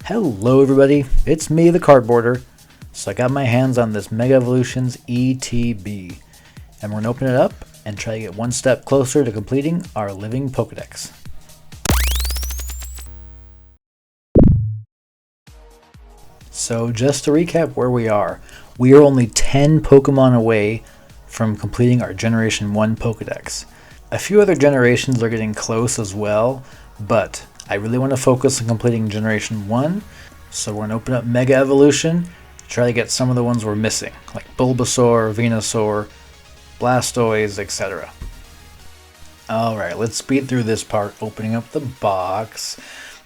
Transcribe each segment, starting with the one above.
Hello everybody, it's me, the cardboarder. So I got my hands on this Mega Evolutions ETB, and we're going to open it up and try to get one step closer to completing our living Pokedex. So just to recap where we are only 10 Pokemon away from completing our Generation 1 Pokedex. A few other generations are getting close as well, but I really want to focus on completing Generation 1, so we're going to open up Mega Evolution to try to get some of the ones we're missing, like Bulbasaur, Venusaur, Blastoise, etc. Alright, let's speed through this part, opening up the box.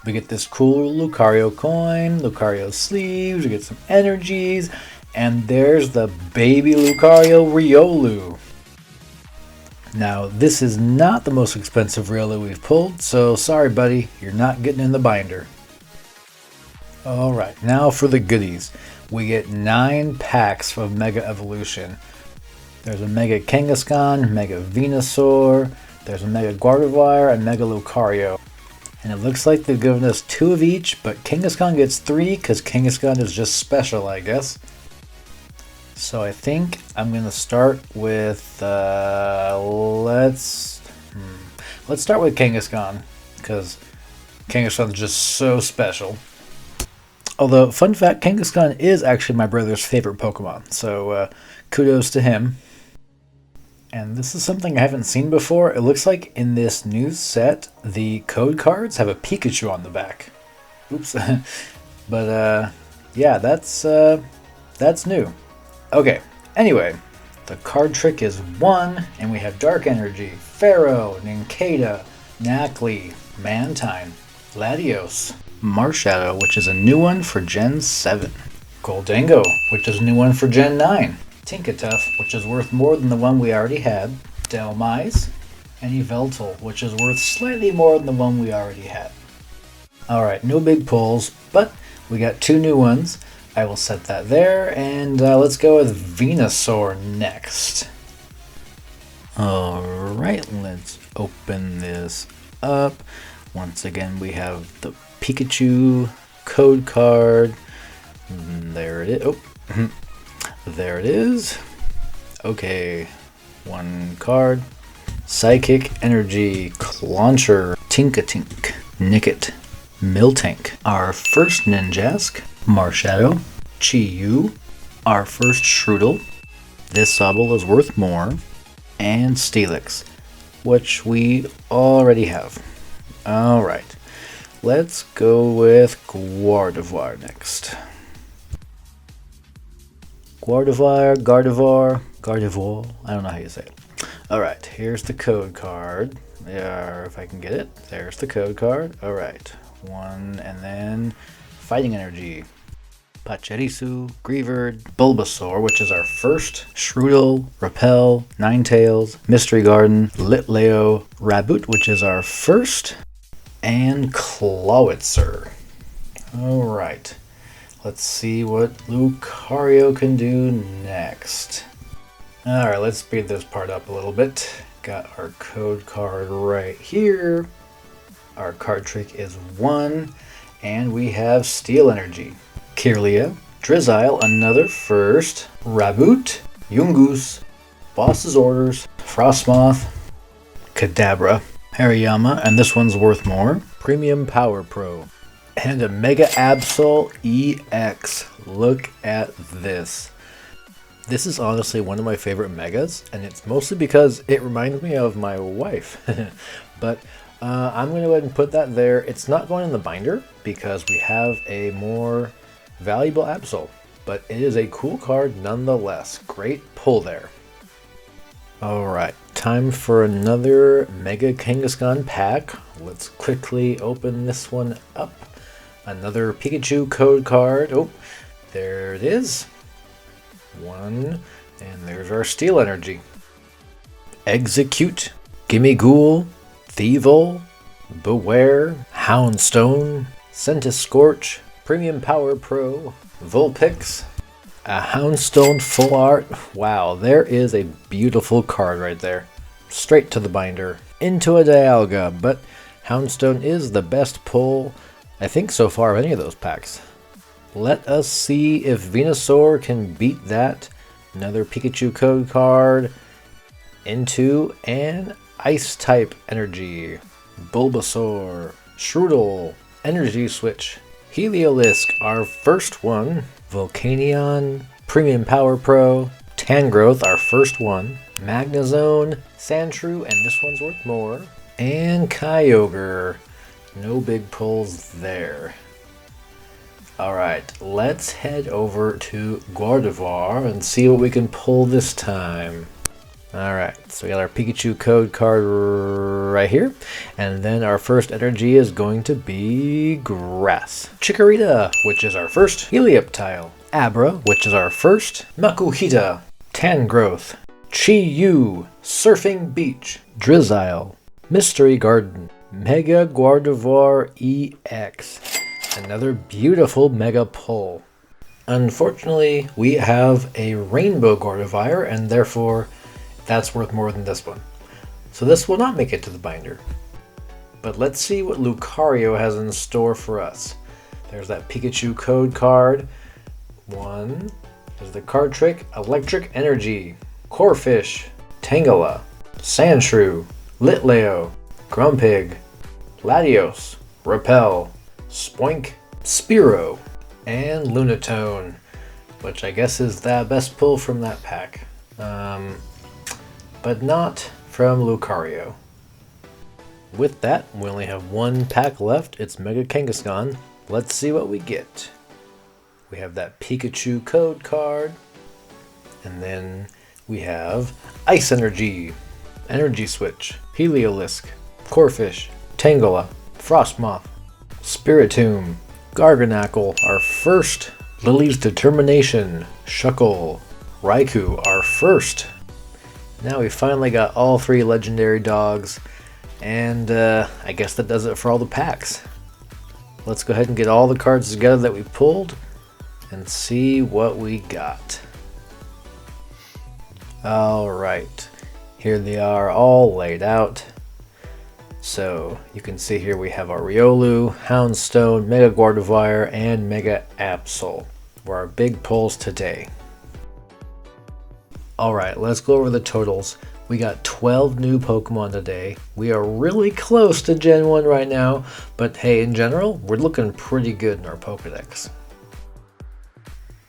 We get this cool Lucario coin, Lucario sleeves, we get some energies, and there's the baby Lucario Riolu. Now, this is not the most expensive Riolu we've pulled, so sorry buddy, you're not getting in the binder. Alright, now for the goodies. We get 9 packs of Mega Evolution. There's a Mega Kangaskhan, Mega Venusaur, there's a Mega Gardevoir, and Mega Lucario. And it looks like they've given us 2 of each, but Kangaskhan gets 3 because Kangaskhan is just special, I guess. So I think I'm going to start with, let's start with Kangaskhan, because Kangaskhan is just so special. Although, fun fact, Kangaskhan is actually my brother's favorite Pokemon, so kudos to him. And this is something I haven't seen before. It looks like in this new set, the code cards have a Pikachu on the back. Oops. But yeah, that's new. Okay, anyway, the card trick is 1, and we have Dark Energy, Pharaoh, Nincada, Nacli, Mantine, Latios, Marshadow, which is a new one for Gen 7, Goldango, which is a new one for Gen 9, Tinkatuff, which is worth more than the one we already had, Delmise, and Yveltal, which is worth slightly more than the one we already had. Alright, no big pulls, but we got 2 new ones. I will set that there, and let's go with Venusaur next. Alright, let's open this up. Once again, we have the Pikachu code card. There it is. Oh, there it is. Okay, 1 card. Psychic Energy, Clauncher, Tinkatink, Nickit, Miltank, our first Ninjask, Marshadow, Chi-Yu, our first Shroodle, this Sobble is worth more, and Steelix, which we already have. Alright, let's go with Gardevoir next. Gardevoir, I don't know how you say it. Alright, here's the code card. Yeah, if I can get it. There's the code card. Alright, 1, and then Fighting Energy, Pachirisu, Greavard, Bulbasaur, which is our first, Shroodle, Repel, Ninetales, Mystery Garden, Litleo, Raboot, which is our first, and Clawitzer. Alright, let's see what Lucario can do next. Alright, let's speed this part up a little bit. Got our code card right here. Our card trick is 1. And we have Steel Energy, Kirlia, Drizzile, another first, Raboot, Yungoos, Boss's Orders, Frostmoth, Kadabra, Hariyama, and this one's worth more, Premium Power Pro, and a Mega Absol EX. Look at this. This is honestly one of my favorite Megas, and it's mostly because it reminds me of my wife. But I'm going to go ahead and put that there. It's not going in the binder because we have a more valuable Absol, but it is a cool card nonetheless. Great pull there. Alright, time for another Mega Kangaskhan pack. Let's quickly open this one up. Another Pikachu code card. Oh, there it is. 1, and there's our Steel Energy. Execute, Gimmighoul, Thievul, Beware, Houndstone, Centiskorch, Premium Power Pro, Vulpix, a Houndstone Full Art. Wow, there is a beautiful card right there. Straight to the binder. Into a Dialga, but Houndstone is the best pull I think so far of any of those packs. Let us see if Venusaur can beat that. Another Pikachu code card into an Ice type energy. Bulbasaur, Shroodle, Energy Switch, Heliolisk, our first one, Volcanion, Premium Power Pro, Tangrowth, our first one, Magnezone, Sandshrew, and this one's worth more, and Kyogre. No big pulls there. Alright, let's head over to Gardevoir and see what we can pull this time. Alright, so we got our Pikachu code card right here. And then our first energy is going to be Grass. Chikorita, which is our first. Helioptile. Abra, which is our first. Makuhita. Tangrowth. Chi-Yu. Surfing Beach. Drizzile. Mystery Garden. Mega Gardevoir EX. Another beautiful mega pull. Unfortunately, we have a Rainbow Gardevoir, and therefore that's worth more than this one. So this will not make it to the binder. But let's see what Lucario has in store for us. There's that Pikachu code card. One. There's the card trick, Electric Energy. Corphish. Tangela. Sandshrew. Litleo. Grumpig. Latios. Repel. Spoink. Spearow. And Lunatone, which I guess is the best pull from that pack. But not from Lucario. With that, we only have one pack left. It's Mega Kangaskhan. Let's see what we get. We have that Pikachu code card. And then we have Ice Energy, Energy Switch, Heliolisk, Corphish, Tangela, Frostmoth, Spiritomb, Garganacl, our first. Lily's Determination, Shuckle, Raikou, our first. Now we finally got all three legendary dogs, and I guess that does it for all the packs. Let's go ahead and get all the cards together that we pulled and see what we got. Alright, here they are all laid out. So you can see here we have our Riolu, Houndstone, Mega Gardevoir, and Mega Absol were our big pulls today. Alright, let's go over the totals. We got 12 new Pokemon today. We are really close to Gen 1 right now, but hey, in general, we're looking pretty good in our Pokedex.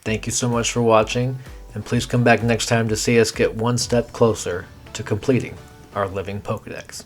Thank you so much for watching, and please come back next time to see us get one step closer to completing our living Pokedex.